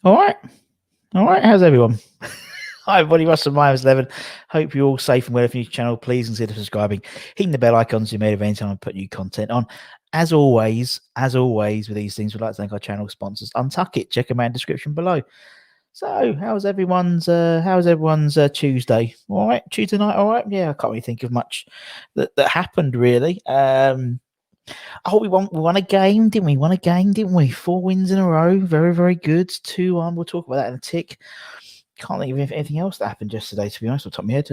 All right. All right. How's everyone? Hi, everybody. Russell Myers 11. Hope you're all safe and well. If you're new channel, please consider subscribing, hitting the bell icon so you made of any time I put new content on. As always, with these things, we'd like to thank our channel sponsors, Untuck It. Check them out in the description below. So, how's everyone's Tuesday? All right, Tuesday night. All right, yeah. I can't really think of much that happened really. We won a game, didn't we? Won a game, didn't we? 4 wins in a row. Very, very good. 2-1. We'll talk about that in a tick. Can't think of anything else that happened yesterday, to be honest, off the top of my head.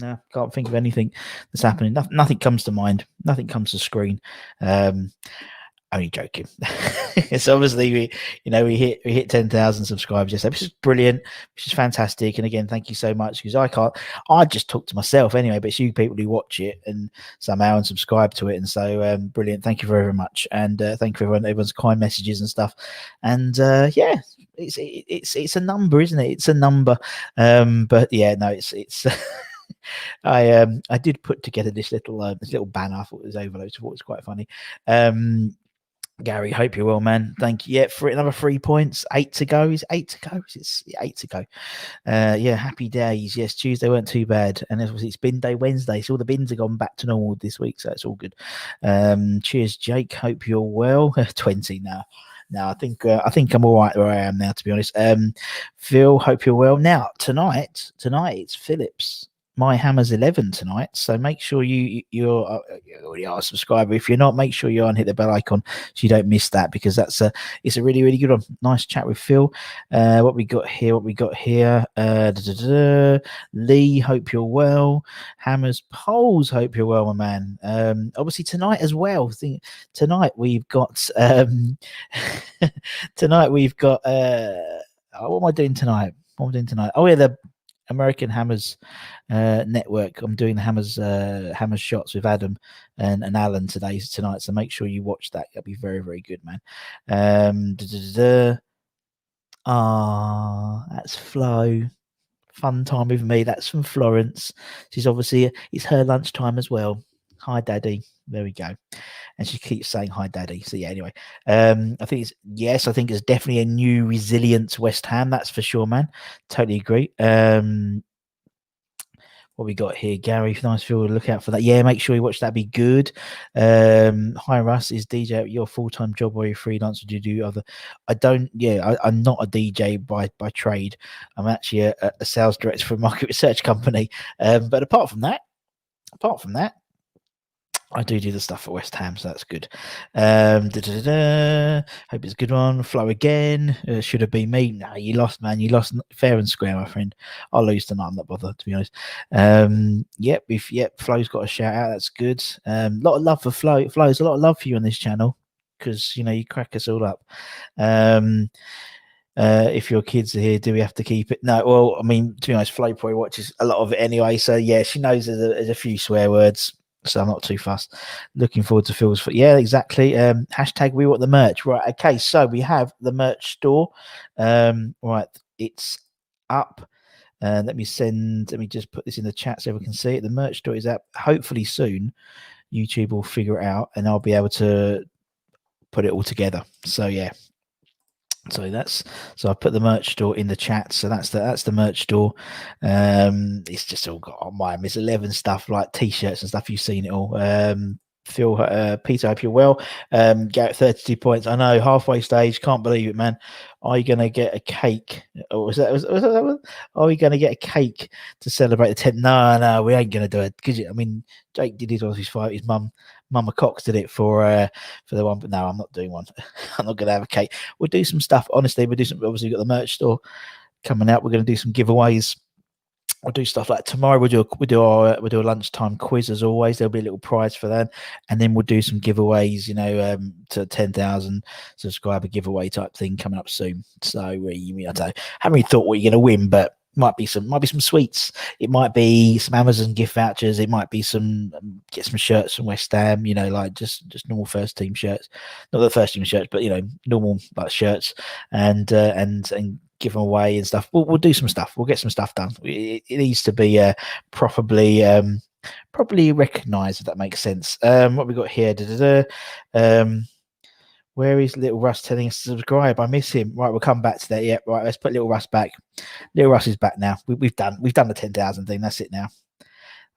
No, can't think of anything that's happening. Nothing comes to mind. Nothing comes to screen. Only joking. It's obviously we hit 10,000 subscribers yesterday, which is brilliant, which is fantastic. And again, thank you so much, because I just talk to myself anyway, but it's you people who watch it and somehow and subscribe to it. And so brilliant. Thank you very, very much. And thank you for everyone's kind messages and stuff. And yeah, it's a number, isn't it? It's a number. But yeah, no, it's I did put together this little banner. I thought it was overload. I thought it was quite funny. Gary, hope you're well, man. Thank you. Yeah, for another 3 points. 8 to go. Is 8 to go? It's 8 to go. Yeah, happy days. Yes, Tuesday weren't too bad, and obviously it's bin day Wednesday, so all the bins have gone back to normal this week, so it's all good. Cheers, Jake. Hope you're well. 20 now. Now I think I'm all right where I am now, to be honest. Phil, hope you're well. Now tonight it's Phillips My Hammers 11 tonight, so make sure you already are a subscriber. If you're not, make sure you're on, hit the bell icon so you don't miss that, because it's a really, really good one. Nice chat with Phil. What we got here? Lee, hope you're well. Hammers Poles, hope you're well, my man. Obviously tonight as well. Tonight we've got what am I doing tonight? Oh yeah, the American Hammers Network. I'm doing the Hammers shots with Adam and Alan tonight. So make sure you watch that. That'll be very, very good, man. That's Flo. Fun time with me. That's from Florence. She's obviously, it's her lunchtime as well. Hi, Daddy. There we go. And she keeps saying hi, Daddy. So yeah, anyway, I think it's definitely a new resilient West Ham. That's for sure, man. Totally agree. What we got here, Gary? Nice field. Look out for that. Yeah, make sure you watch that. Be good. Hi, Russ. Is DJ your full-time job or you freelance? Or do you do other? I don't. Yeah, I'm not a DJ by trade. I'm actually a sales director for a market research company. But apart from that, I do the stuff for West Ham, so that's good. Hope it's a good one. Flow again. Should have been me. No, you lost, man. You lost fair and square, my friend. I'll lose tonight. I'm not bothered, to be honest. Flow's got a shout out. That's good. Lot of love for Flow. Flow's a lot of love for you on this channel, because you crack us all up. If your kids are here, do we have to keep it? No, well, I mean, to be honest, Flo probably watches a lot of it anyway, so yeah, she knows there's a few swear words, so I'm not too fussed. Looking forward to Phil's. Yeah, exactly. Hashtag we want the merch. Right. Okay. So we have the merch store. Right. It's up. Let me just put this in the chat so we can see it. The merch store is up. Hopefully soon, YouTube will figure it out, and I'll be able to put it all together. So yeah. So I put the merch store in the chat. So that's the merch store. It's just all got on mine. There's 11 stuff like t-shirts and stuff. You've seen it all. Phil, Peter, I hope you're well. Garrett, 32 points. I know, halfway stage. Can't believe it, man. Are you gonna get a cake? Or was that are we gonna get a cake to celebrate the 10th? No, we ain't gonna do it. Because I mean, Jake did his obviously fight. His Mama Cox did it for the one, but no, I'm not doing one. I'm not gonna have a cake. We'll do some stuff. Honestly, we'll do some. Obviously, we've got the merch store coming out. We're gonna do some giveaways. We'll do stuff like tomorrow. We'll do a lunchtime quiz as always. There'll be a little prize for that, and then we'll do some giveaways. To 10,000 subscriber giveaway type thing coming up soon. So I don't know, haven't really thought what you're going to win, but might be some sweets. It might be some Amazon gift vouchers. It might be get some shirts from West Ham. Like just normal first team shirts, not the first team shirts, but normal like shirts and give them away and stuff. We'll do some stuff. We'll get some stuff done. It needs to be properly recognised, if that makes sense. What we got here? Where is little Russ telling us to subscribe? I miss him. Right, we'll come back to that. Yeah, right. Let's put little Russ back. Little Russ is back now. We've done the 10,000 thing. That's it now.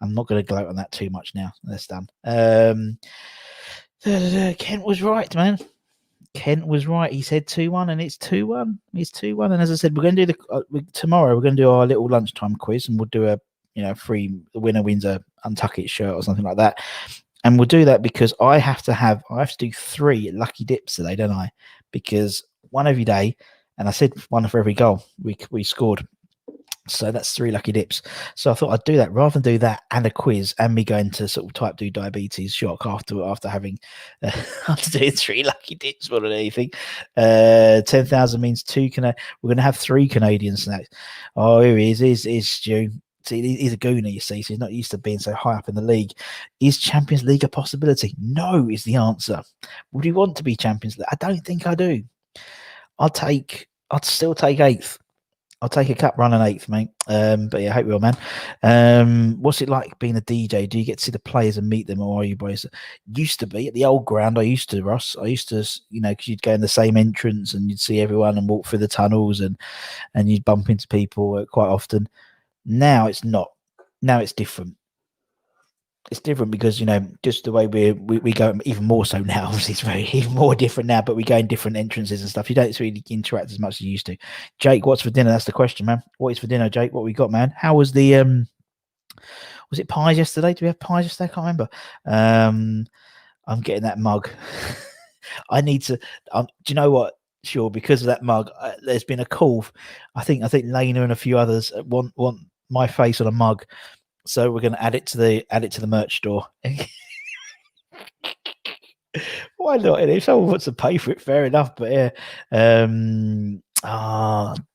I'm not going to gloat on that too much now. That's done. Kent was right, man. Kent was right. He said 2-1, and it's 2-1. It's 2-1. And as I said, we're going to do tomorrow. We're going to do our little lunchtime quiz, and we'll do a free. The winner wins a Untuck It shirt or something like that. And we'll do that because I have to do 3 lucky dips today, don't I? Because one every day, and I said one for every goal we scored. So that's 3 lucky dips. So I thought I'd do that rather than do that and a quiz and me going to sort of type 2 diabetes shock after having after doing 3 lucky dips more than anything. 10,000 means 2 We're going to have 3 Canadian snacks. Oh, here he is. Is Stu. See, he's a gooner, you see, so he's not used to being so high up in the league. Is Champions League a possibility? No, is the answer. Would you want to be Champions League? I don't think I do. I'd still take 8th. I'll take a cup run and 8th, mate. But yeah, I hope you will, man. What's it like being a DJ? Do you get to see the players and meet them, or are you boys? Used to be at the old ground. Ross. I used to, because you'd go in the same entrance and you'd see everyone and walk through the tunnels and you'd bump into people quite often. Now it's not. Now it's different. It's different because just the way we go, even more so now. Obviously, it's even more different now. But we go in different entrances and stuff. You don't really interact as much as you used to. Jake, what's for dinner? That's the question, man. What is for dinner, Jake? What we got, man? How was the was it pies yesterday? Do we have pies yesterday? I can't remember. I'm getting that mug. I need to. Do you know what? Sure, because of that mug, there's been a call. I think Lena and a few others want my face on a mug, so we're going to add it to the merch store. Why not? If someone wants to pay for it, fair enough. But yeah,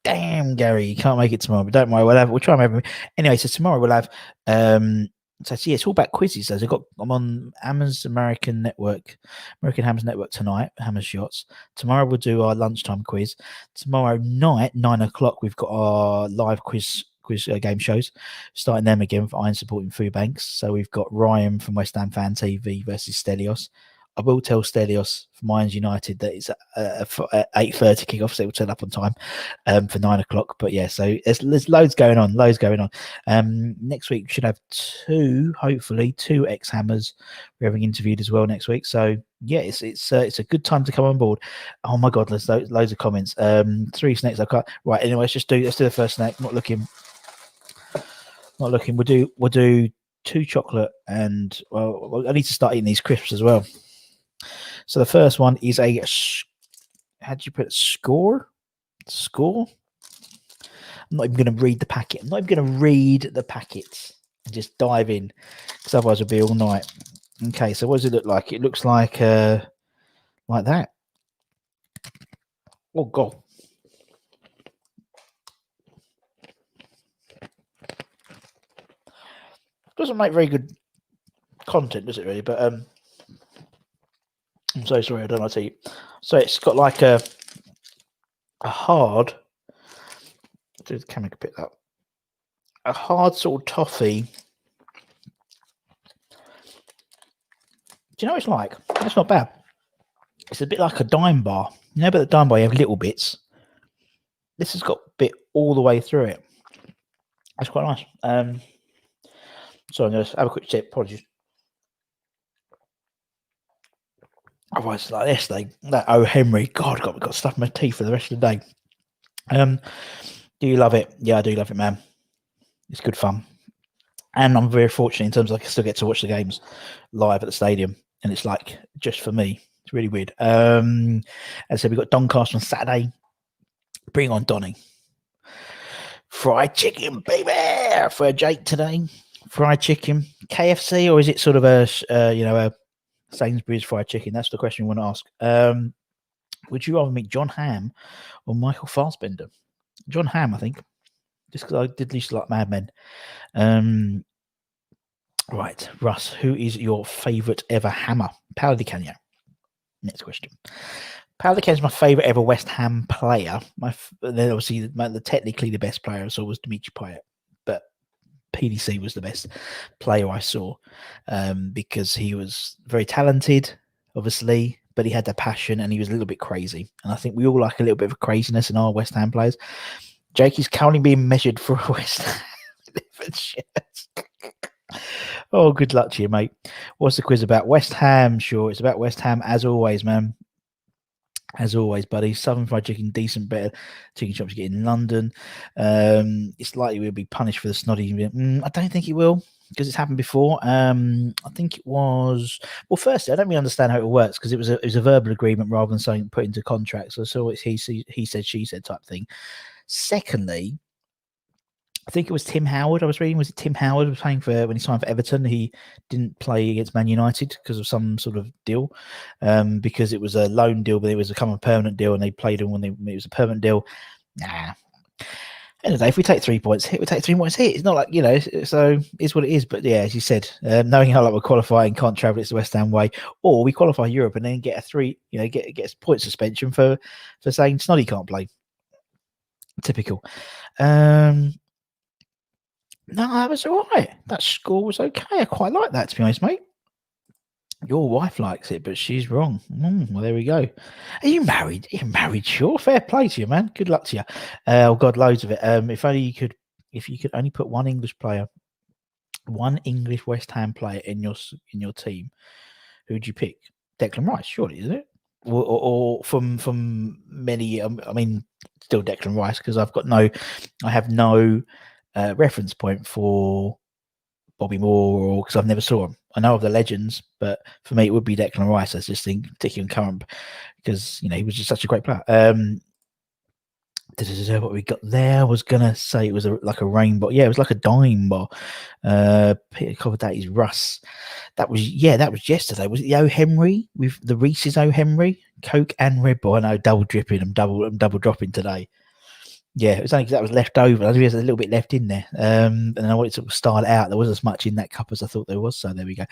damn, Gary, you can't make it tomorrow. But don't worry, we'll try and have. Anyway, so tomorrow we'll have. So yeah, it's all about quizzes. So I'm on Hammers American Hammers Network tonight. Hammers Shots. Tomorrow we'll do our lunchtime quiz. Tomorrow night, 9:00, we've got our live quiz game shows, starting them again for Iron supporting food banks. So we've got Ryan from West Ham Fan TV versus Stelios. I will tell Stelios from Irons United that it's at 8:30 kickoff, so we'll turn up on time for 9:00. But yeah, so there's loads going on. Next week we should have hopefully two ex-Hammers we're having interviewed as well next week. So yeah, it's a good time to come on board. Oh my God, there's loads of comments. 3 snacks I can't. Right, anyway, let's do the first snack. Not looking. We'll do 2 chocolate and well, I need to start eating these crisps as well. So the first one is how do you put it? Score? I'm not even going to read the packet. I'm not even going to read the packets and just dive in, because otherwise it'll be all night. Okay, so what does it look like? It looks like that. Oh God. Doesn't make very good content, does it really? But I'm so sorry, I don't know how to eat. So it's got like a hard. The camera can pick that up. A hard sort of toffee. Do you know what it's like? It's not bad. It's a bit like a dime bar. You know, but the dime bar you have little bits. This has got a bit all the way through it. That's quite nice. So I'm going to have a quick sip. Apologies. Otherwise, like this, that O. Henry, God, got stuff in my teeth for the rest of the day. Do you love it? Yeah, I do love it, man. It's good fun. And I'm very fortunate in terms of I still get to watch the games live at the stadium. And it's like just for me. It's really weird. As I said, we've got Doncaster on Saturday. Bring on Donny. Fried chicken, baby, for Jake today. Fried chicken, KFC, or is it sort of a Sainsbury's fried chicken? That's the question we want to ask. Would you rather meet John Hamm or Michael Fassbender? John Hamm, I think, just because I did used to like Mad Men. Right, Russ, who is your favourite ever Hammer? Paolo Di Canio. Next question. Paolo Di Canio is my favourite ever West Ham player. Then obviously, technically the best player I saw was Dimitri Payet, but PDC was the best player I saw because he was very talented, obviously, but he had the passion and he was a little bit crazy. And I think we all like a little bit of craziness in our West Ham players. Jake is currently being measured for a West Ham shirt. Oh, good luck to you, mate. What's the quiz about? West Ham, sure. It's about West Ham as always, man. As always, buddy. Southern Fried Chicken, decent, better chicken shops you get in London. It's likely we'll be punished for the snoddy. I don't think it will, because it's happened before. I think it was. Well, firstly, I don't really understand how it works, because it was a verbal agreement rather than something put into contract. So it's he said, she said type thing. Secondly, I think it was Tim Howard. I was reading. Was it Tim Howard was playing for when he signed for Everton? He didn't play against Man United because of some sort of deal, because it was a loan deal, but it was become a permanent deal, and they played him when it was a permanent deal. Nah. Anyway, if we take 3 points hit, we take 3 points hit. It's not like, so it's what it is. But yeah, as you said, knowing how like we're qualifying, can't travel, it's the West Ham way, or we qualify Europe and then get a get a point suspension for saying Snoddy can't play. Typical. No, that was all right. That score was okay. I quite like that, to be honest, mate. Your wife likes it, but she's wrong. Well, there we go. Are you married? You're married, sure. Fair play to you, man. Good luck to you. Oh, God, loads of it. If you could only put one English West Ham player in your team, who'd you pick? Declan Rice, surely, isn't it? Or from many, I mean, still Declan Rice, because I have no reference point for Bobby Moore, because I've never saw him. I know of the legends, but for me it would be Declan Rice. I just think particularly current, because he was just such a great player. What we got there, I was gonna say it was like a rainbow. Yeah, it was like a dime bar. Peter Coverdale's Russ. That was yesterday. Was it the O'Henry with the Reese's O'Henry, Coke and Red Bull? I know, double dripping. I'm double dropping today. Yeah, it was only because that was left over. I think there's a little bit left in there. And I wanted to start out. There wasn't as much in that cup as I thought there was. So there we go.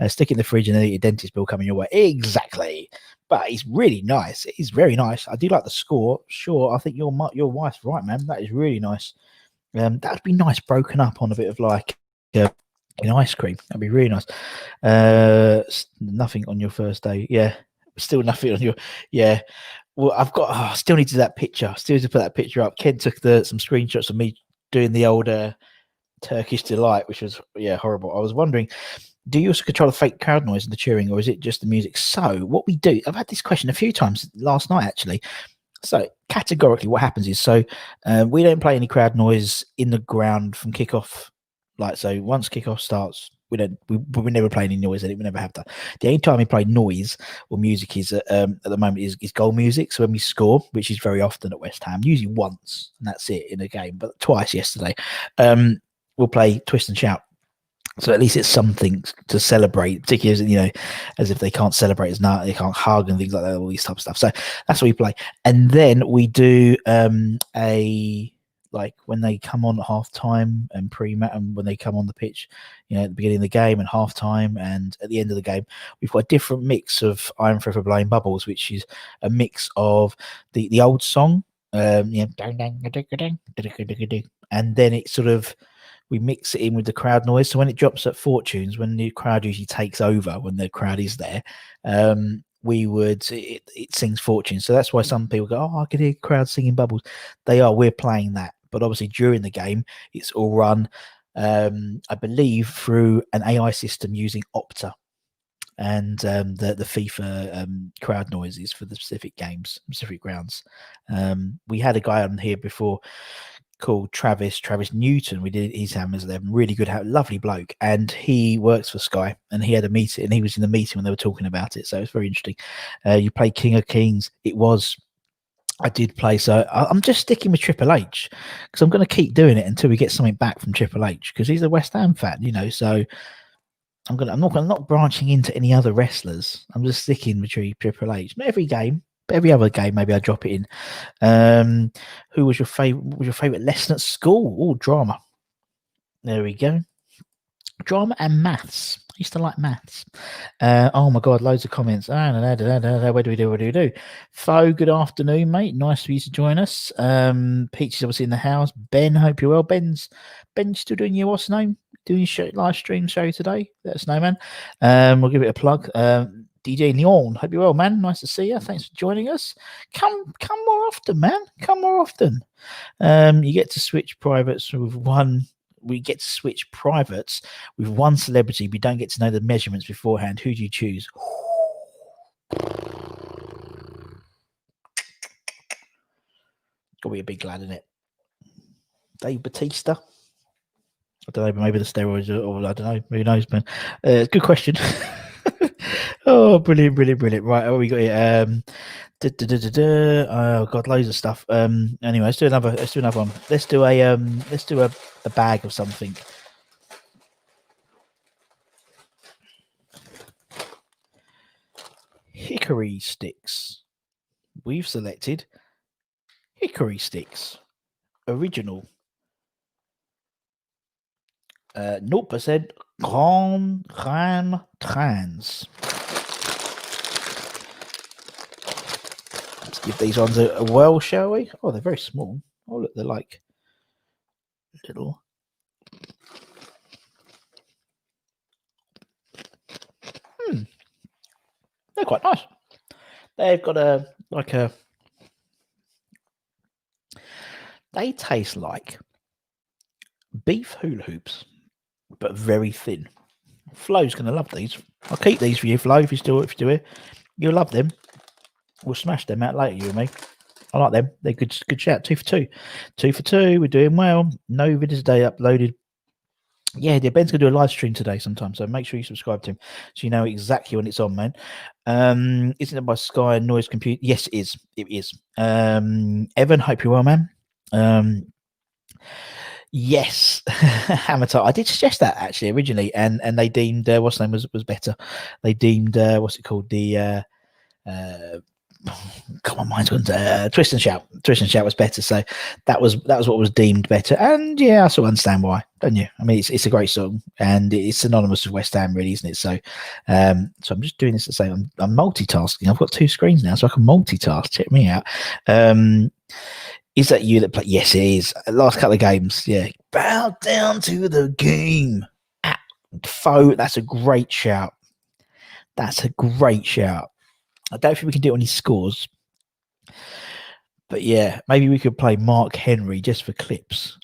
Stick in the fridge and then your dentist bill coming your way. Exactly. But it's really nice. It is very nice. I do like the score. Sure, I think your wife's right, man. That is really nice. That would be nice broken up on a bit of like ice cream. That'd be really nice. Nothing on your first day. Yeah. Still nothing on your. Yeah. Well, I still need to do that picture. Still need to put that picture up. Ken took some screenshots of me doing the old Turkish delight, which was horrible. I was wondering, do you also control the fake crowd noise and the cheering, or is it just the music? So what we do, I've had this question a few times last night actually. So categorically, what happens is, we don't play any crowd noise in the ground from kickoff. So once kickoff starts, we never play any noise in it. We never have that. The only time we play noise or music is at the moment is goal music. So when we score, which is very often at West Ham, usually once, and that's it in a game, but twice yesterday, we'll play Twist and Shout. So at least it's something to celebrate, particularly as if they can't celebrate, they can't hug and things like that, all these type of stuff. So that's what we play, and then we do like when they come on at half time and pre-match, and when they come on the pitch, at the beginning of the game and half time and at the end of the game, we've got a different mix of I'm Forever Blowing Bubbles, which is a mix of the old song, and then it sort of, we mix it in with the crowd noise. So when it drops at Fortunes, when the crowd usually takes over, when the crowd is there, it sings Fortunes. So that's why some people go, I can hear crowd singing Bubbles. We're playing that. But obviously during the game, it's all run, I believe, through an AI system using Opta and the FIFA crowd noises for the specific games, specific grounds. We had a guy on here before called Travis Newton. We did his Hammers 11, really good, lovely bloke, and he works for Sky, and he had a meeting, and he was in the meeting when they were talking about it, so it's very interesting. You play King of Kings. I did play, so I'm just sticking with Triple H, because I'm going to keep doing it until we get something back from Triple H, because he's a West Ham fan, so I'm not branching into any other wrestlers. I'm just sticking with Triple H. Not every game, but every other game maybe I drop it in. Who was your favorite lesson at school? Oh, drama. There we go. Drama and maths. I used to like maths. Oh my God, loads of comments. What do we do? Fo, good afternoon, mate. Nice for you to join us. Peach is obviously in the house. Ben, hope you're well. Ben's still doing your what's name? Doing your live stream show today. Let us know, man. We'll give it a plug. DJ Leon, hope you're well, man. Nice to see you. Thanks for joining us. Come more often, man. Come more often. You get to switch privates with one. We get to switch privates with one celebrity. We don't get to know the measurements beforehand. Who do you choose? Got to be a big lad, isn't it? Dave Batista. I don't know, but maybe the steroids, or I don't know. Who knows, man? Good question. Oh, brilliant. Right, what we got here? Oh god, loads of stuff. Anyway, let's do another one. Let's do a bag of something. Hickory sticks. We've selected hickory sticks. Original. 0% Grand Ram Trans. Let's give these ones a whirl, shall we? Oh, they're very small. Oh, look, they're like little. They're quite nice. They've got they taste like beef hula hoops, but very thin. Flo's gonna love these. I'll keep these for you, Flo, if you do it. You'll love them. We'll smash them out later, you and me. I like them. They're good shout. 2 for 2. 2 for 2. We're doing well. No videos today uploaded. Yeah, Ben's gonna do a live stream today sometime, so make sure you subscribe to him so you know exactly when it's on, man. Isn't it by Sky Noise Compute? Yes, it is. It is. Evan, hope you're well, man. Yes, Hammer Time. I did suggest that actually originally, and they deemed what's the name was better. They deemed what's it called, the come on, mine's gone. Twist and Shout. Twist and Shout was better, so that was what was deemed better. And yeah, I sort of understand why, don't you? I mean, it's a great song, and it's synonymous with West Ham, really, isn't it? So, so I'm just doing this to say I'm multitasking. I've got 2 screens now, so I can multitask. Check me out. Is that you that play? Yes, it is. Last couple of games, yeah. Bow down to the game. Foe, that's a great shout. That's a great shout. I don't think we can do any scores, but yeah, maybe we could play Mark Henry just for clips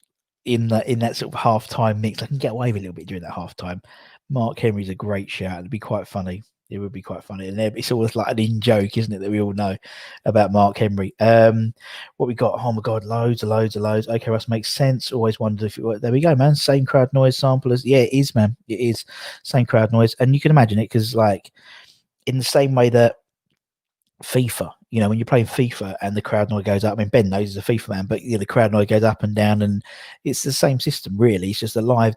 in that sort of halftime mix. I can get away with a little bit during that halftime. Mark Henry's a great shout. It'd be quite funny. It would be quite funny, and it's always like an in joke, isn't it, that we all know about Mark Henry. What we got? Oh my god, loads. Okay, Russ, makes sense. Always wondered if there we go, man. Same crowd noise sample as yeah, it is, man. It is same crowd noise, and you can imagine it because like in the same way that FIFA, you know, when you're playing FIFA and the crowd noise goes up. I mean, Ben knows he's a FIFA man, but you know, the crowd noise goes up and down, and it's the same system, really. It's just a live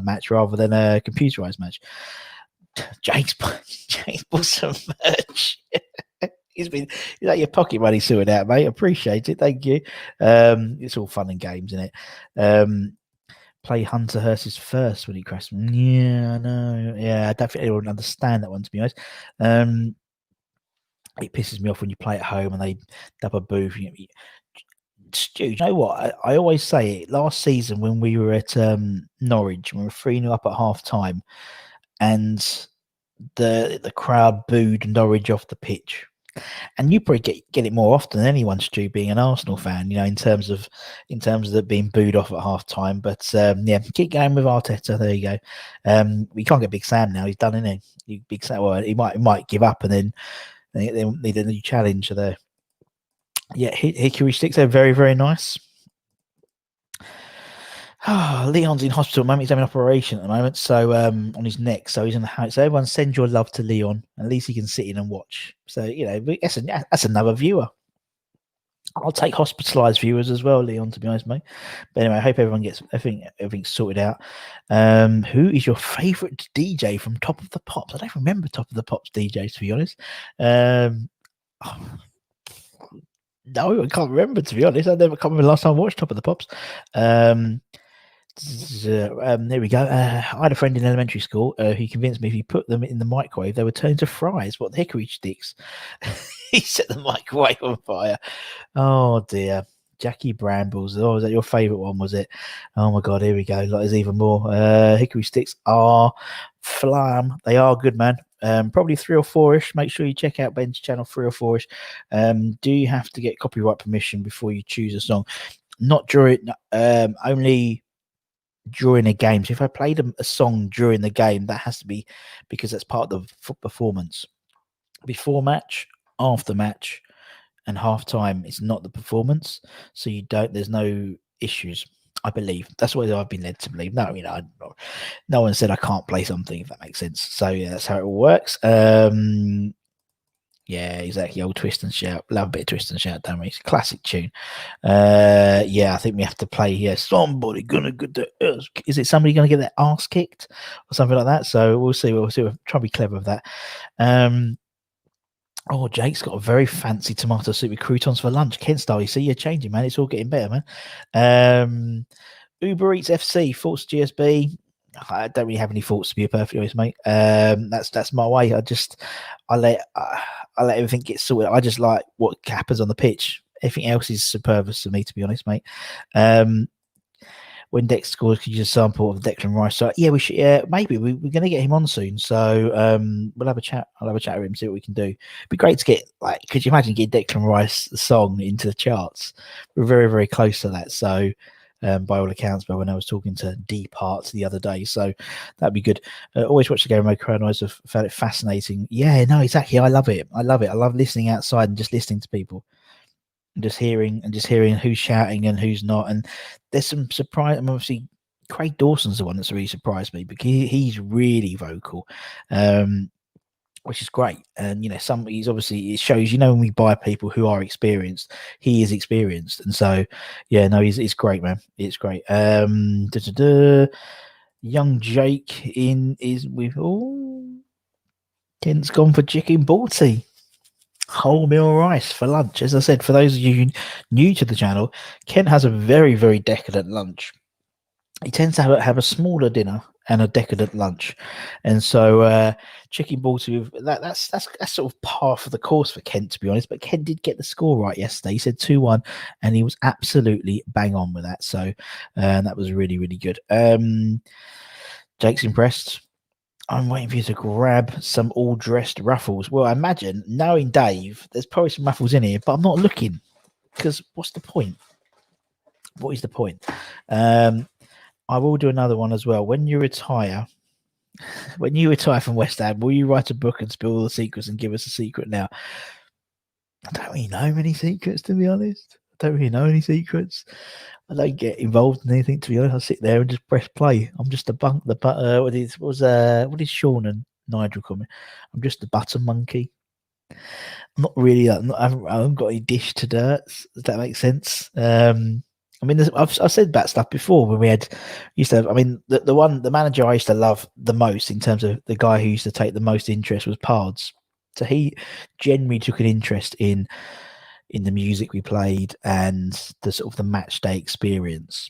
match rather than a computerized match. James bought some merch. He's like your pocket money sorted out, mate. Appreciate it. Thank you. It's all fun and games, isn't it? Play Hunter Hearst's first when he crashed. Yeah, I know. Yeah, I don't think anyone would understand that one, to be honest. It pisses me off when you play at home and they dub a booth. Stu, you know what? I always say it. Last season when we were at Norwich, we were 3-0 up at half time, and the crowd booed Norwich off the pitch. And you probably get it more often than anyone, Stu, being an Arsenal fan, you know, in terms of it being booed off at half time. But yeah, keep going with Arteta. There you go. We can't get Big Sam now. He's done, isn't he? Big Sam. Well, he might give up and then they need a new challenge there. Yeah, hickory sticks. They're very, very nice. Leon's in hospital at the moment. He's having an operation at the moment, so on his neck. So he's in the house. So everyone send your love to Leon. At least he can sit in and watch. So you know, that's another viewer. I'll take hospitalised viewers as well, Leon. To be honest, mate. But anyway, I hope everyone gets everything's sorted out. Who is your favourite DJ from Top of the Pops? I don't remember Top of the Pops DJs, to be honest. No, I can't remember, to be honest. I never can't remember the last time I watched Top of the Pops. There we go. I had a friend in elementary school who convinced me if you put them in the microwave, they would turn into fries. What, the hickory sticks? He set the microwave on fire. Oh dear. Jackie Brambles. Oh, was that your favourite one? Was it? Oh my god, here we go. Like, there's even more. Hickory sticks are Flam. They are good, man. Probably 3 or 4ish. Make sure you check out Ben's channel, 3 or 4ish. Do you have to get copyright permission before you choose a song? Not during, only during a game. So if I played a song during the game, that has to be because that's part of the performance. Before match, after match, and half time, it's not the performance. So there's no issues. I believe that's what I've been led to believe. No, no one said I can't play something, if that makes sense. So yeah, that's how it all works. Yeah, exactly. Old Twist and Shout. Love a bit of Twist and Shout, don't we? It's a classic tune. Yeah, I think we have to play here. Somebody gonna get the ass. Is it somebody gonna get their ass kicked or something like that? So we'll see. We'll try to be clever with that. Oh, Jake's got a very fancy tomato soup with croutons for lunch. Kent style. You see, you're changing, man. It's all getting better, man. Uber Eats FC, thoughts GSB. I don't really have any thoughts, to be perfectly honest, mate. That's my way. I let everything get sorted. I just like what happens on the pitch. Everything else is superfluous to me, to be honest, mate. When Dex scores, could you just sample of Declan Rice? So yeah, we should. Yeah, maybe we're going to get him on soon. So we'll have a chat. I'll have a chat with him, see what we can do. It'd be great to get, like, could you imagine getting Declan Rice song into the charts? We're very, very close to that. So by all accounts, but when I was talking to D Parts the other day, so that'd be good. Always watch the game mode chronos. I've found it fascinating. Yeah, no, exactly. I love it. I love listening outside and just listening to people. Just hearing who's shouting and who's not, and there's some surprise. I'm obviously Craig Dawson's the one that's really surprised me because he's really vocal, which is great. And he's obviously, it shows, when we buy people who are experienced, he is experienced, and so yeah, no, it's great, man. It's great. Young Jake is with Kent's gone for chicken balti. Wholemeal rice for lunch. As I said, for those of you new to the channel, Kent has a very, very decadent lunch. He tends to have a smaller dinner and a decadent lunch, and so chicken balti with that's sort of par for the course for Kent, to be honest. But Kent did get the score right yesterday. He said 2-1, and he was absolutely bang on with that. So that was really, really good. Jake's impressed. I'm waiting for you to grab some all-dressed ruffles. Well, I imagine, knowing Dave, there's probably some ruffles in here, but I'm not looking because what's the point? What is the point? I will do another one as well. When you retire from West Ham, will you write a book and spill all the secrets and give us a secret now? I don't really know many secrets, to be honest. I don't really know any secrets. I don't get involved in anything, to be honest. I sit there and just press play. I'm just what did Sean and Nigel call me? I'm just a button monkey. I'm not really. I haven't got any dish to dirt. Does that make sense? I mean, I've said that stuff before when we used to have. I mean, the manager I used to love the most in terms of the guy who used to take the most interest was Pards. So he genuinely took an interest in the music we played and the sort of the match day experience,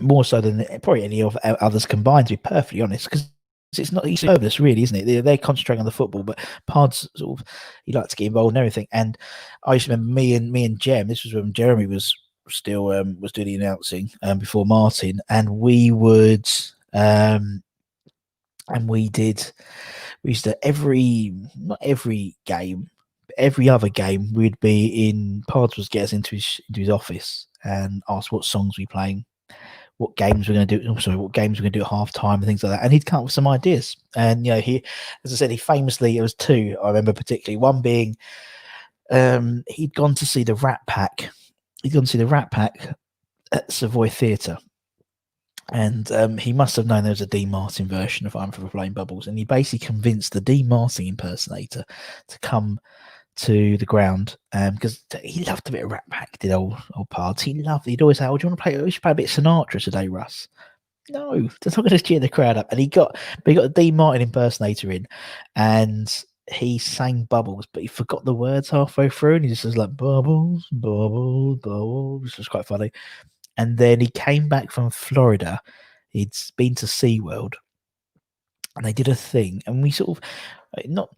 more so than probably any of others combined, to be perfectly honest, because it's not easy service, really, isn't it? They're concentrating on the football, but Pards sort of, he liked to get involved in everything. And I used to remember me and Jem. This was when Jeremy was still was doing the announcing before Martin, and we would we used to not every game, every other game, we'd be in. Pards would get us into his office and ask what songs we playing, what games we're going to do. What games we're going to do at half time and things like that. And he'd come up with some ideas. And he, as I said, he famously, it was two I remember particularly. One being, he'd gone to see the Rat Pack. He'd gone to see the Rat Pack at Savoy Theatre. And he must have known there was a Dean Martin version of I'm for Playing Bubbles, and he basically convinced the Dean Martin impersonator to come to the ground because he loved a bit of Rat Pack, did old Pards. He'd always say, "Oh, do you want to play? We should play a bit of Sinatra today, Russ." No, that's not going to cheer the crowd up. And he got a Dean Martin impersonator in, and he sang Bubbles, but he forgot the words halfway through, and he just was like Bubbles, Bubbles, Bubbles, which was quite funny. And then he came back from Florida. He'd been to SeaWorld, and they did a thing. And we sort of, not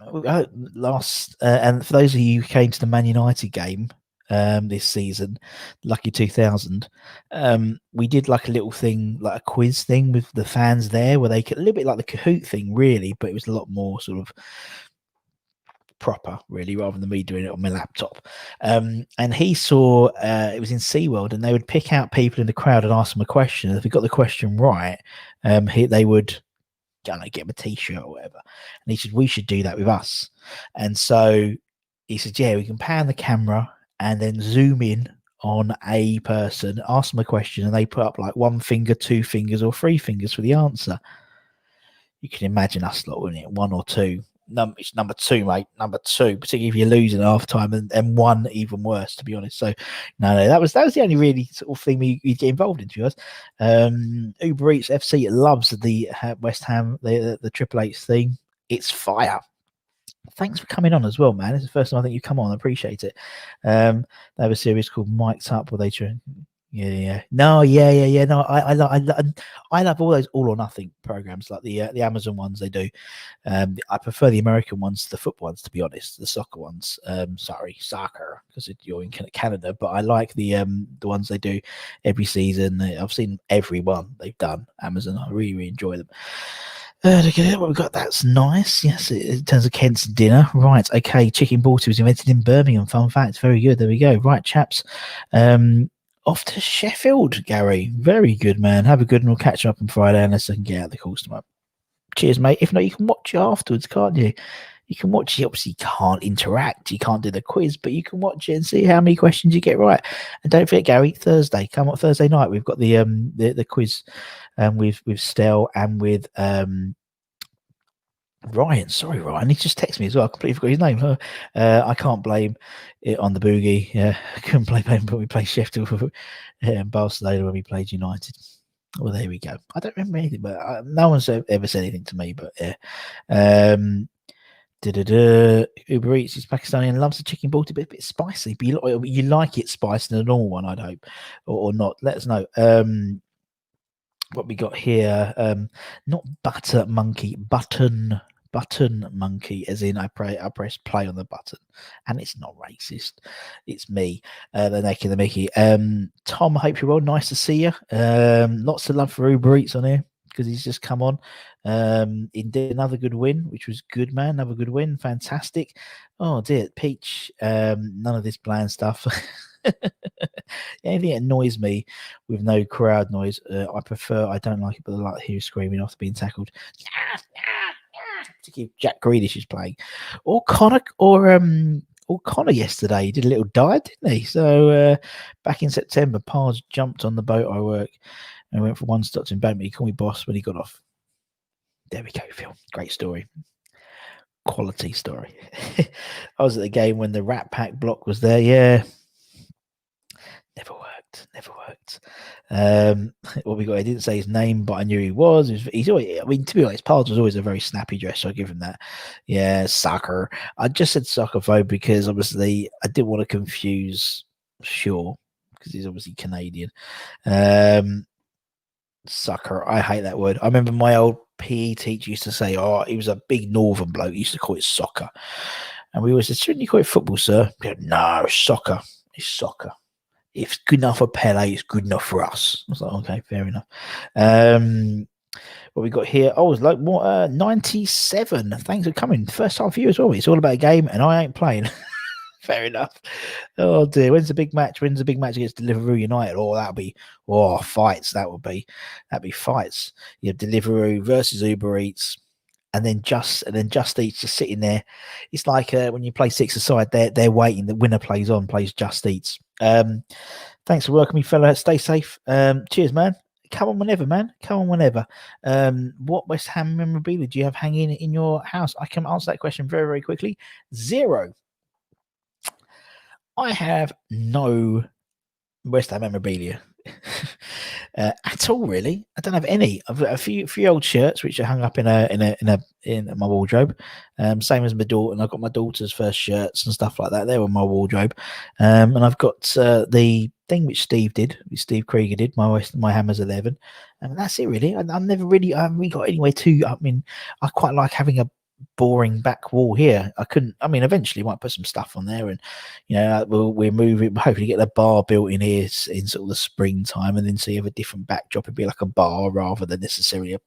last, and for those of you who came to the Man United game this season, Lucky 2000. We did like a little thing, like a quiz thing with the fans there, where they could, a little bit like the Kahoot thing, really, but it was a lot more sort of proper, really, rather than me doing it on my laptop. And he saw it was in SeaWorld, and they would pick out people in the crowd and ask them a question. And if they got the question right, they would get him a t-shirt or whatever. And he said, we should do that with us. And so he said, yeah, we can pan the camera and then zoom in on a person, ask them a question, and they put up like 1 finger, 2 fingers, or 3 fingers for the answer. You can imagine us lot, wouldn't it? 1 or 2. It's number 2, mate. Number 2, particularly if you're losing at half time, and 1 even worse, to be honest. So no, that was the only really sort of thing we get involved in, to be honest. Uber Eats FC loves the West Ham, the Triple H theme. It's fire. Thanks for coming on as well, man. It's the first time I think you come on. I appreciate it. They have a series called Mic'd Up, where they try. Yeah. No, yeah. No, I love all those All or Nothing programs, like the Amazon ones they do. I prefer the American ones to the football ones, to be honest. The soccer ones. Soccer, because you're in Canada. But I like the ones they do every season. I've seen every one they've done. Amazon. I really, really enjoy them. Look at what we've got. That's nice. Yes, in terms of Kent's dinner. Right. Okay. Chicken Balti was invented in Birmingham. Fun fact. Very good. There we go. Right, chaps. Off to Sheffield, Gary. Very good, man. Have a good one. We'll catch up on Friday unless I can get out of the course tomorrow. Cheers, mate. If not, you can watch it afterwards, can't you? You can watch it. Obviously, you can't interact. You can't do the quiz, but you can watch it and see how many questions you get right. And don't forget, Gary, Thursday. Come on, Thursday night. We've got the quiz with Stel and with Ryan. Sorry, Ryan. He just texted me as well. I completely forgot his name. I can't blame it on the boogie. Yeah, I couldn't blame him when we played Sheffield and Barcelona when we played United. Well, there we go. I don't remember anything, but no one's ever said anything to me. But yeah. Uber Eats is Pakistani and loves the chicken balti, but a bit spicy. But you like it spicy than a normal one, I'd hope, or not. Let us know. What we got here? Not butter monkey, button monkey, as in I press play on the button, and it's not racist. It's me, the Nicky the Mickey. Tom, I hope you're well. Nice to see you. Lots of love for Uber Eats on here because he's just come on. Indeed, another good win, which was good, man. Another good win, fantastic. Oh dear, Peach. None of this bland stuff. Anything that annoys me with no crowd noise, I don't like it, but I like to hear screaming after being tackled. Particularly Jack Grealish is playing, or Connor yesterday. He did a little dive, didn't he? So back in September, Pars jumped on the boat I work and went for one stop in Badminton. He called me boss when he got off. There we go, Phil. Great story. Quality story. I was at the game when the Rat Pack block was there. Yeah. Never worked. What we got? I didn't say his name, but I knew he was. He's always. I mean, to be honest, Pars was always a very snappy dresser. I give him that. Yeah, soccer. I just said soccer though because obviously I didn't want to confuse Shaw because he's obviously Canadian. Soccer. I hate that word. I remember my old PE teacher used to say, "Oh, he was a big northern bloke. He used to call it soccer," and we always said, "Shouldn't you call it football, sir?" Goes, no, soccer. It's soccer. If it's good enough for Pele, it's good enough for us. I was like, okay, fair enough. What we got here? Oh, it's like what? 97. Thanks for coming. First time for you as well. It's all about a game, and I ain't playing. Fair enough. Oh dear. When's the big match? When's the big match against Deliveroo United? Oh, that'd be fights. That'd be fights. You have Deliveroo versus Uber Eats. And then Just Eats just sitting there. It's like when you play six aside, they're waiting. The winner plays Just Eats. Thanks for welcoming me, fella. Stay safe. Cheers, man. Come on whenever, man. Come on whenever. What West Ham memorabilia do you have hanging in your house? I can answer that question very, very quickly. 0. I have no West Ham memorabilia. At all, really. I don't have any. I've got a few old shirts which are hung up in my wardrobe. Same as my daughter, and I've got my daughter's first shirts and stuff like that. They're on my wardrobe. And I've got the thing which Steve Krieger did, my Hammers 11, and that's it really. I haven't really got anywhere to. I mean, I quite like having a boring back wall here. I mean, eventually might put some stuff on there, and we're moving. Hopefully, get the bar built in here in sort of the springtime, and then see if a different backdrop would be like a bar rather than necessarily a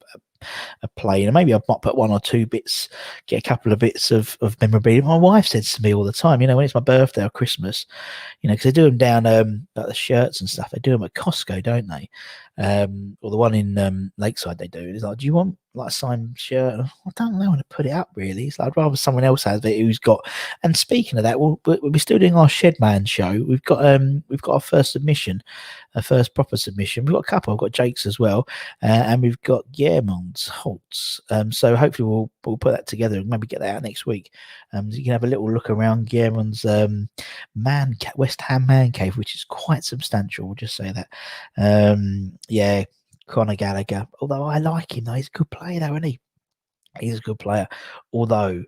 plane. And maybe I might put one or two bits, get a couple of bits of memorabilia. My wife says to me all the time, when it's my birthday or Christmas, because they do them down like the shirts and stuff. They do them at Costco, don't they? Or the one in Lakeside they do. It's like, do you want like a signed shirt? I don't know how to put it up really. It's like I'd rather someone else has it who's got. And speaking of that, we're still doing our Shedman show. We've got our first submission, a first proper submission. We've got a couple. I've got Jake's as well, and we've got Guillermo's Holtz. So hopefully we'll put that together and maybe get that out next week. So you can have a little look around Guillermo's West Ham man cave, which is quite substantial. We'll just say that. Yeah, Conor Gallagher. Although I like him, though. He's a good player, though, isn't he? He's a good player. Although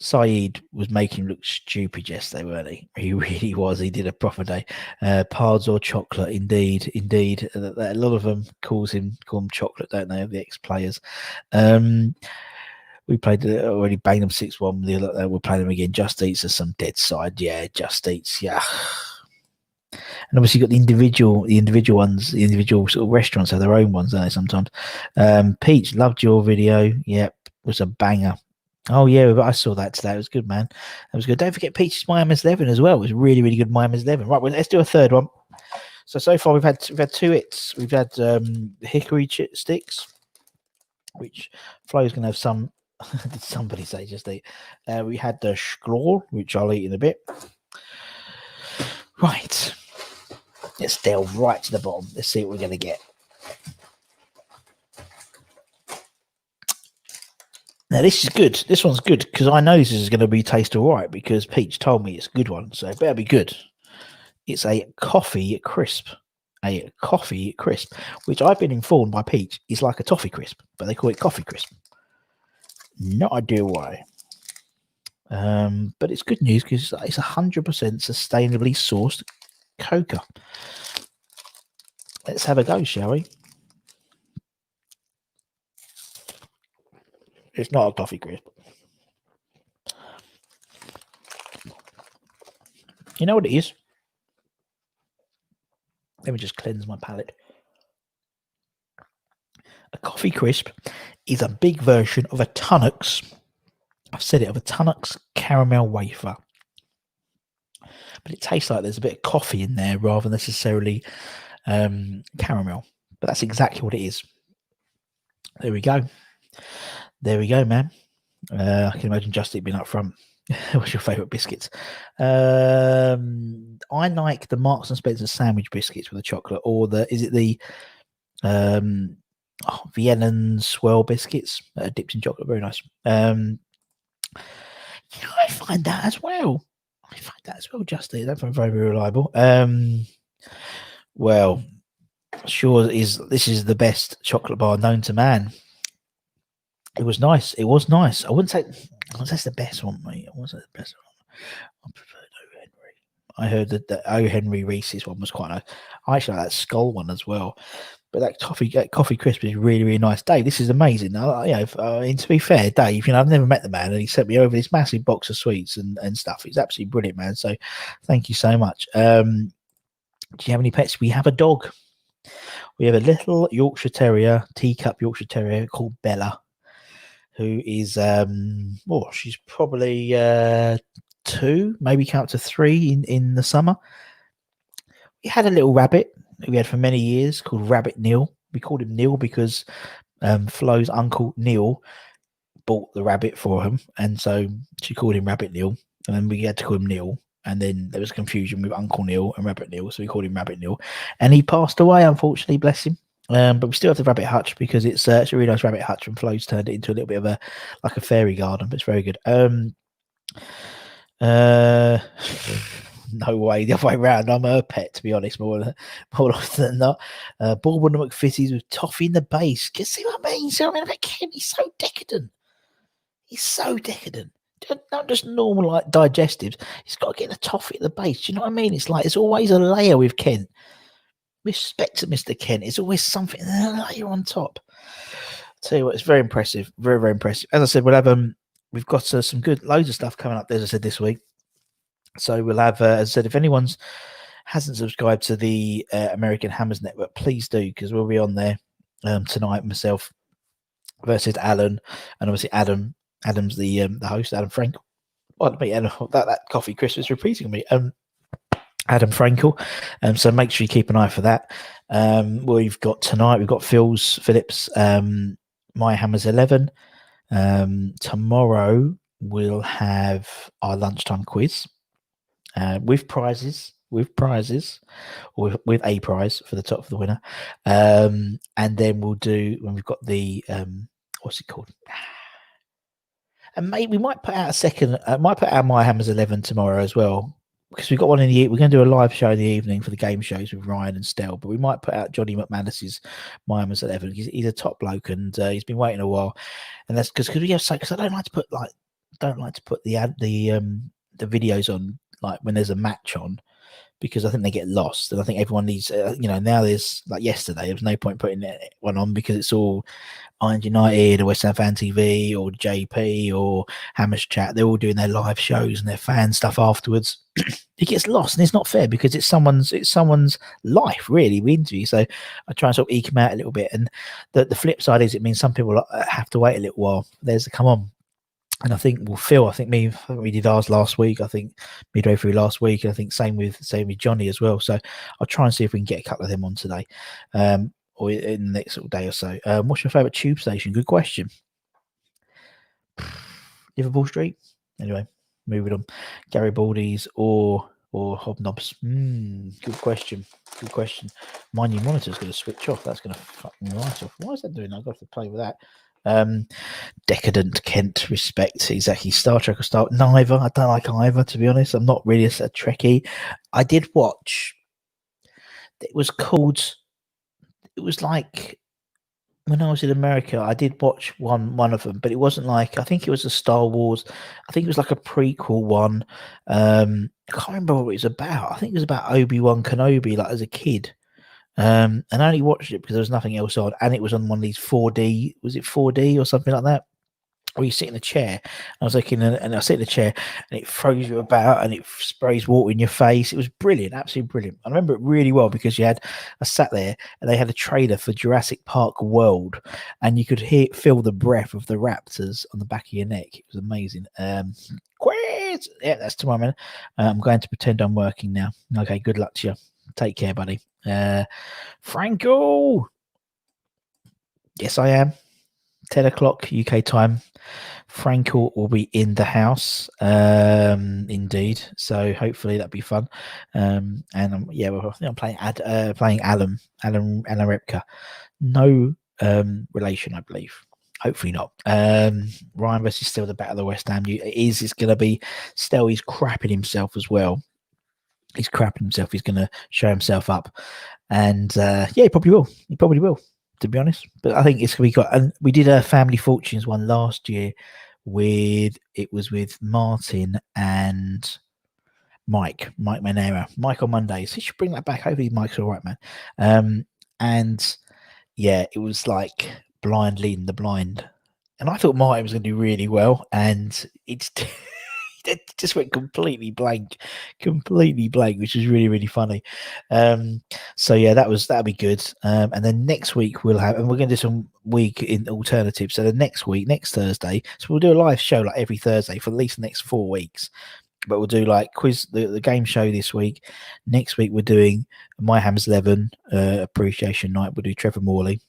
Saeed was making him look stupid yesterday, weren't he? He really was. He did a proper day. Pards or chocolate, indeed. A lot of them call him chocolate, don't they? The ex-players. We played already, banged them 6-1. We'll play them again. Just Eats are some dead side. Yeah, Just Eats. Yeah. And obviously you've got the individual ones, the individual sort of restaurants have their own ones, don't they, sometimes? Peach, loved your video. Yep, it was a banger. Oh, yeah, I saw that today. It was good, man. That was good. Don't forget Peach's Miami's 11 as well. It was really, really good Miami's 11. Right, well, let's do a third one. So far we've had 2 hits. We've had hickory sticks, which Flo's going to have some. Did somebody say just eat? We had the Schlor, which I'll eat in a bit. Right. Let's delve right to the bottom. Let's see what we're going to get. Now, this is good. This one's good because I know this is going to taste all right because Peach told me it's a good one, so it better be good. It's a coffee crisp. A coffee crisp, which I've been informed by Peach is like a toffee crisp, but they call it coffee crisp. No idea why. But it's good news because it's 100% sustainably sourced coca. Let's have a go, shall we? It's not a coffee crisp. You know what it is? Let me just cleanse my palate. A coffee crisp is a big version of a Tunnocks. I've said it, of a Tunnocks caramel wafer. But it tastes like there's a bit of coffee in there rather than necessarily caramel. But that's exactly what it is. There we go. There we go, man. I can imagine Justin being up front. What's your favourite biscuits? I like the Marks and Spencer sandwich biscuits with the chocolate, or the Vienna swirl biscuits that are dipped in chocolate. Very nice. I find that as well. Justin. That's very, very reliable. Well, sure this is the best chocolate bar known to man. It was nice. I wouldn't say that's the best one, mate. I wasn't the best one. I preferred O. Henry. I heard that the O. Henry Reese's one was quite nice. I actually like that Skull one as well. But that coffee crisp is really, really nice. Dave, this is amazing. And to be fair, Dave, I've never met the man, and he sent me over this massive box of sweets and stuff. He's absolutely brilliant, man. So thank you so much. Do you have any pets? We have a dog. We have a little Yorkshire Terrier, teacup Yorkshire Terrier called Bella, who is she's probably 2, maybe count to 3 in the summer. We had a little rabbit we had for many years called Rabbit Neil. We called him Neil because Flo's uncle Neil bought the rabbit for him, and so she called him Rabbit Neil, and then we had to call him Neil. And then there was confusion with Uncle Neil and Rabbit Neil, so we called him Rabbit Neil. And he passed away, unfortunately, bless him. But we still have the rabbit hutch because it's a really nice rabbit hutch, and Flo's turned it into a little bit of a fairy garden, but it's very good. No way, the other way around. I'm her pet, to be honest, more often than not. Bourbon and McFizzies with toffee in the base. You see what I mean? See what I mean about Ken? He's so decadent. Not just normal like digestives. He's got to get the toffee at the base. Do you know what I mean? It's like it's always a layer with Kent. Respect to Mr. Kent. It's always something a layer on top. I'll tell you what, it's very impressive. Very, very impressive. As I said, we'll have we've got some loads of stuff coming up, as I said, this week. So we'll have, as I said, if anyone's hasn't subscribed to the American Hammers Network, please do, because we'll be on there tonight. Myself versus Alan, and obviously Adam's the host, Adam Frank. Pardon me, and that coffee crisp is repeating me. Adam Frankel. So make sure you keep an eye for that. We've got Phillips, My Hammers 11. Tomorrow we'll have our lunchtime quiz with prizes, or with a prize for the top of the winner. And then we'll do, when we've got the, what's it called? And maybe we might put out a second, might put out My Hammers 11 tomorrow as well, because we've got one in the, we're going to do a live show in the evening for the game shows with Ryan and Stell, but we might put out Johnny McManus's My Hammers 11. He's a top bloke, and he's been waiting a while, and that's because we have, because I don't like to put the videos on like when there's a match on, because I think they get lost, and I think everyone needs, now there's, like yesterday, there was no point putting one on because it's all Iron United or West Ham Fan TV or JP or Hammers Chat. They're all doing their live shows and their fan stuff afterwards. It gets lost, and it's not fair because it's someone's life, really, we interview. So I try and sort of eke them out a little bit. And the flip side is, it means some people have to wait a little while for theirs to come on. And I think we did ours last week. I think midway through last week, and I think same with Johnny as well. So I'll try and see if we can get a couple of them on today, or in the next day or so. What's your favourite tube station? Good question. Liverpool Street. Anyway, moving on. Garibaldi's or Hobnobs. Good question. My new monitor's going to switch off. That's going to fuck me right off. Why is that doing? I've got to play with that. Decadent Kent, respect, exactly. Star Trek or Star, neither. I don't like either, to be honest. I'm not really a Trekkie. I did watch, it was like when I was in America, I did watch one of them, but it wasn't like, I think it was a Star Wars, I think it was like a prequel one. I can't remember what it was about. I think it was about Obi-Wan Kenobi, like as a kid. And I only watched it because there was nothing else on, and it was on one of these 4D, was it 4D or something like that, where you sit in a chair. I was looking, and I sit in the chair, and it throws you about, and it sprays water in your face. It was brilliant, absolutely brilliant. I remember it really well because I sat there, and they had a trailer for Jurassic Park World, and you could feel the breath of the raptors on the back of your neck. It was amazing. Quiz! Yeah, that's tomorrow, man. I'm going to pretend I'm working now. Okay, good luck to you. Take care, buddy. Franco. Yes, I am. 10 o'clock UK time. Franco will be in the house. Indeed. So hopefully that'll be fun. And I'm playing Alan Repka. No relation, I believe. Hopefully not. Ryan versus Stell, the battle of the West Ham. It's going to be Stell. He's crapping himself as well. He's crapping himself. He's going to show himself up, and he probably will. To be honest, but I think it's going to be and we did a Family Fortunes one last year with Martin and Mike Manera. Mike on Mondays. He should bring that back. Hopefully Mike's all right, man. And yeah, it was like blind leading the blind, and I thought Martin was going to do really well, and it's. It just went completely blank, which is really, really funny. So yeah, that'll be good. And then next week we're going to do some week in alternatives. So the next Thursday, so we'll do a live show like every Thursday for at least the next 4 weeks. But we'll do like quiz, the game show this week. Next week we're doing My Hammers 11 appreciation night. We'll do Trevor Morley.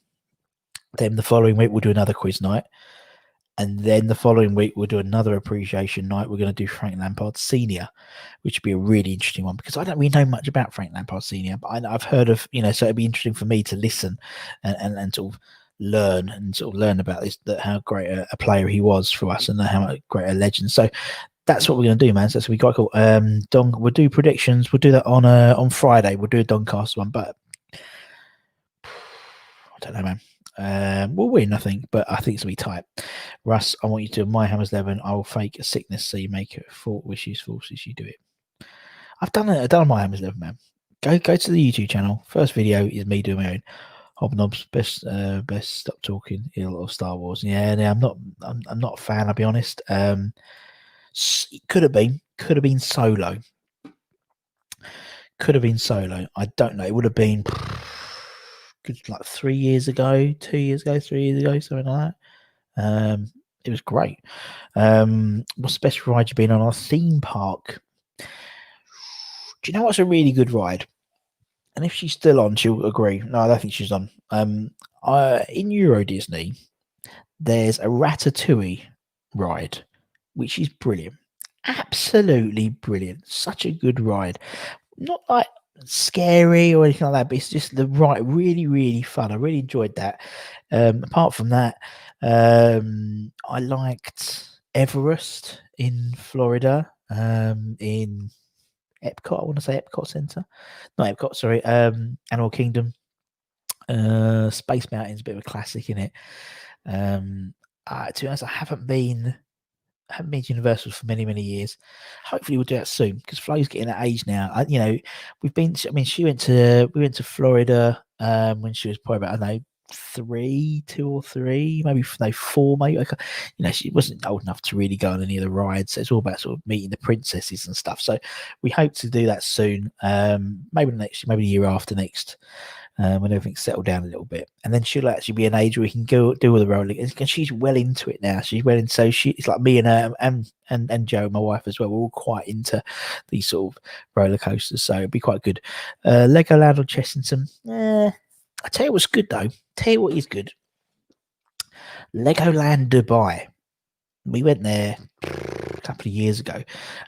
Then the following week we'll do another quiz night. And then the following week, we'll do another appreciation night. We're going to do Frank Lampard Senior, which would be a really interesting one because I don't really know much about Frank Lampard Senior, but I've heard of, so it'd be interesting for me to listen and sort of learn about this, how great a player he was for us and how great a legend. So that's what we're going to do, man. So that's going to be quite cool. Don, we'll do predictions. We'll do that on Friday. We'll do a Doncast one, but I don't know, man. We'll win, I think, but I think it's going to be tight. Russ, I want you to My Hammers 11. I will fake a sickness so you make it wishes, you do it. I've done My Hammers 11, man. Go to the YouTube channel. First video is me doing my own. Hobnobs, best stop talking ill of Star Wars. Yeah, I'm not a fan. I'll be honest. It could have been Solo. Could have been Solo. I don't know. It would have been good, like 3 years ago, 2 years ago, 3 years ago, something like that. It was great. What's the best ride you've been on? A theme park. Do you know what's a really good ride? And if she's still on, she'll agree. No, I don't think she's on. In Euro Disney, there's a Ratatouille ride, which is brilliant. Absolutely brilliant. Such a good ride. Not like scary or anything like that, but it's just the right, really, really fun. I really enjoyed that. Apart from that, I liked Everest in Florida, in Epcot. I want to say Epcot Center, not Epcot. Sorry, Animal Kingdom. Space Mountain's a bit of a classic in it. To be honest, I haven't been to Universal for many, many years. Hopefully, we'll do that soon because Flo's getting that age now. We've been. I mean, we went to Florida when she was probably about, I don't know, 2 or 3, maybe no 4, maybe. She wasn't old enough to really go on any of the rides. So it's all about sort of meeting the princesses and stuff. So we hope to do that soon. Maybe maybe the year after next. When everything's settled down a little bit, and then she'll actually be an age where we can go do all the rolling. And she's well into it now. She's well into, so it's like me and her and Joe, my wife as well. We're all quite into these sort of roller coasters, so it'd be quite good. Legoland or Chessington. I tell you what's good though. Tell you what is good. Legoland Dubai. We went there a couple of years ago,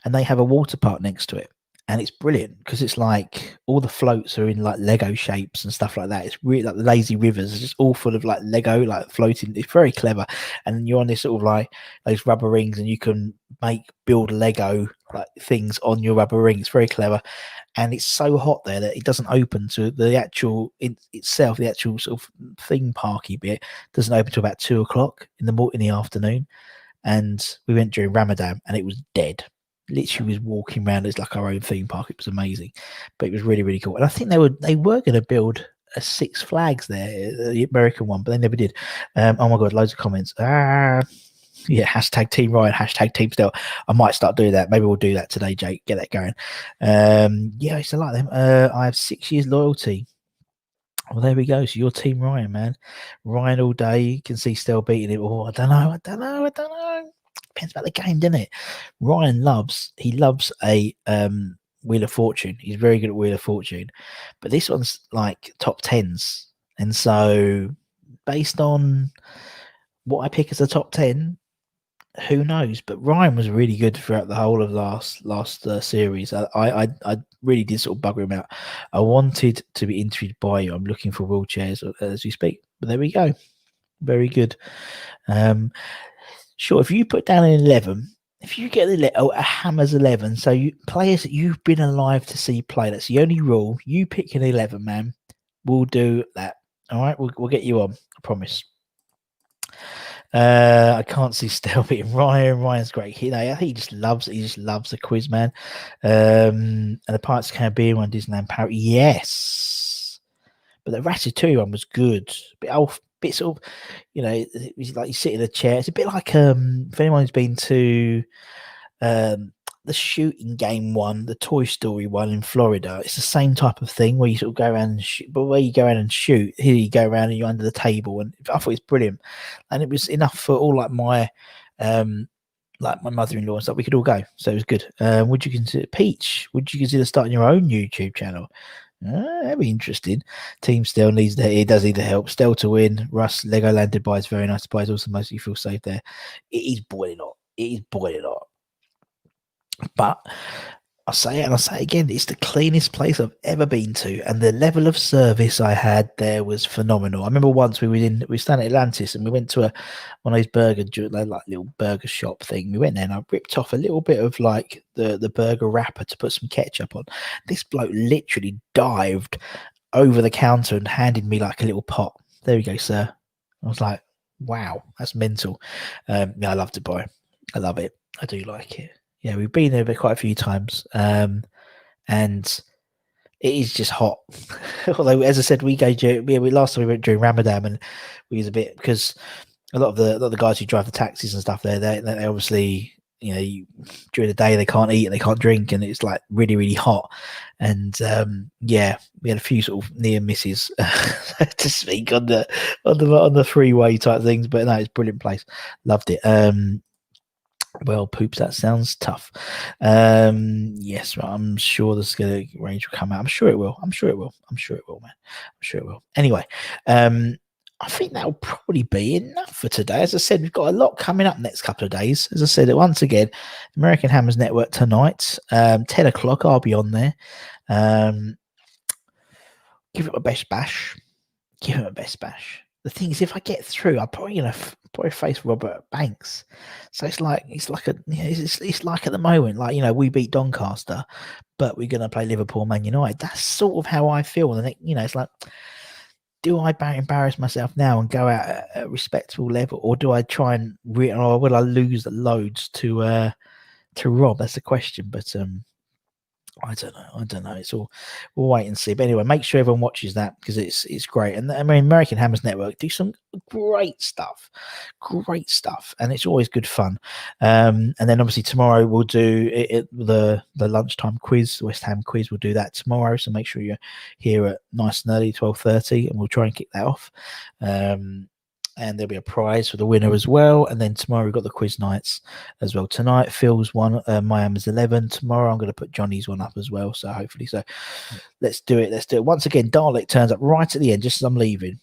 and they have a water park next to it. And it's brilliant because it's like all the floats are in like Lego shapes and stuff like that. It's really like the lazy rivers are just all full of like Lego, like floating. It's very clever. And you're on this sort of like those rubber rings, and you can build Lego like things on your rubber ring. It's very clever. And it's so hot there that it doesn't open to the actual itself. The actual sort of theme parky bit doesn't open till about 2 o'clock in the afternoon. And we went during Ramadan, and it was dead. Literally was walking around as like our own theme park. It was amazing, but it was really, really cool. And I think they were going to build a Six Flags there, the American one, but they never did. Oh my god, loads of comments. Yeah, hashtag Team Ryan, hashtag Team Stell. I might start doing that. Maybe we'll do that today, Jake. Get that going. Yeah, I used to like them. I have 6 years loyalty. Well, there we go. So you're Team Ryan, man. Ryan all day. You can see Stell beating him. Oh, I don't know. Depends about the game, doesn't it? Ryan loves a Wheel of Fortune. He's very good at Wheel of Fortune, but this one's like top tens, and so based on what I pick as a top 10, who knows? But Ryan was really good throughout the whole of last series. I really did sort of bugger him out. I wanted to be interviewed by you. I'm looking for wheelchairs as we speak, but there we go. Very good. Sure, if you put down an 11, if you get a Hammers 11, so players that you've been alive to see play, that's the only rule. You pick an 11, man. We'll do that. All right, we'll get you on. I promise. I can't see Stell beating Ryan. Ryan's great. I think he just loves the quiz, man. And the Pirates of the Caribbean one, Disneyland Paris. Yes, but the Ratatouille one was good. Bit sort of, it was like you sit in a chair. It's a bit like if anyone's been to the shooting game one, the Toy Story one in Florida, it's the same type of thing where you sort of go around and shoot, but where you go around and shoot, here you go around and you're under the table, and I thought it was brilliant, and it was enough for all like my mother-in-law and stuff. We could all go, so it was good. Would you consider starting your own YouTube channel? That'd be interesting. Team Stell does need the help. Stell to win. Russ, Legoland Dubai is very nice. Dubai is also most you feel safe there. It is boiling hot. But I say it and I say it again, it's the cleanest place I've ever been to, and the level of service I had there was phenomenal. I remember once we were staying at Atlantis, and we went to one of those little burger shop thing. We went there and I ripped off a little bit of like the burger wrapper to put some ketchup on. This bloke literally dived over the counter and handed me like a little pot. There we go, sir. I was like, wow, that's mental. Yeah, I love Dubai. I love it. I do like it. Yeah, we've been there quite a few times, and it is just hot. Although, as I said, we last time we went during Ramadan, and we was a bit because a lot of the guys who drive the taxis and stuff there, they obviously, during the day they can't eat and they can't drink, and it's like really really hot. And yeah, we had a few sort of near misses to speak on the freeway type things, but no, it's a brilliant place. Loved it. Well, poops, that sounds tough. Yes, right, I'm sure this range will come out. I'm sure it will, man. I'm sure it will. Anyway, I think that'll probably be enough for today. As I said, we've got a lot coming up next couple of days. As I said, once again, American Hammers Network tonight, 10 o'clock, I'll be on there. Give it a best bash. The thing is, if I get through, I'll probably face Robert Banks. So it's like at the moment, like, we beat Doncaster, but we're gonna play Liverpool, Man United. That's sort of how I feel. And it's like, do I embarrass myself now and go out at a respectable level, or do I try and or will I lose the loads to Rob? That's the question. But I don't know. It's all, we'll wait and see. But anyway, make sure everyone watches that because it's great. And I mean, American Hammers Network do some great stuff, and it's always good fun. And then obviously tomorrow we'll do the lunchtime quiz, the West Ham quiz. We'll do that tomorrow, so make sure you're here at nice and early, 12:30, and we'll try and kick that off. And there'll be a prize for the winner as well. And then tomorrow we've got the quiz nights as well. Tonight, Phil's one, Miami's 11. Tomorrow I'm going to put Johnny's one up as well. So hopefully, let's do it. Once again, Dalek turns up right at the end, just as I'm leaving.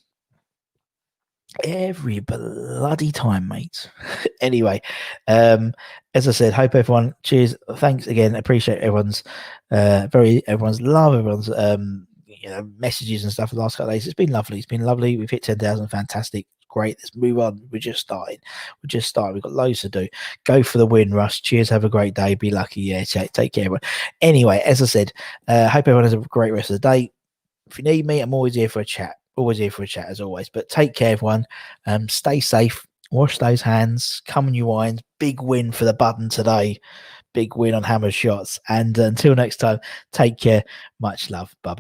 Every bloody time, mate. Anyway, as I said, hope everyone, cheers. Thanks again. Appreciate everyone's love, everyone's messages and stuff for the last couple of days. It's been lovely. We've hit 10,000. Fantastic. Great. Let's move on. We're just starting. We've got loads to do. Go for the win, Russ. Cheers. Have a great day. Be lucky. Yeah. Take care, everyone. Anyway, as I said, hope everyone has a great rest of the day. If you need me, I'm always here for a chat. As always. But take care, everyone. Stay safe. Wash those hands. Come on, you wines. Big win for the button today. Big win on Hammer Shots. And until next time, take care. Much love. Bye-bye.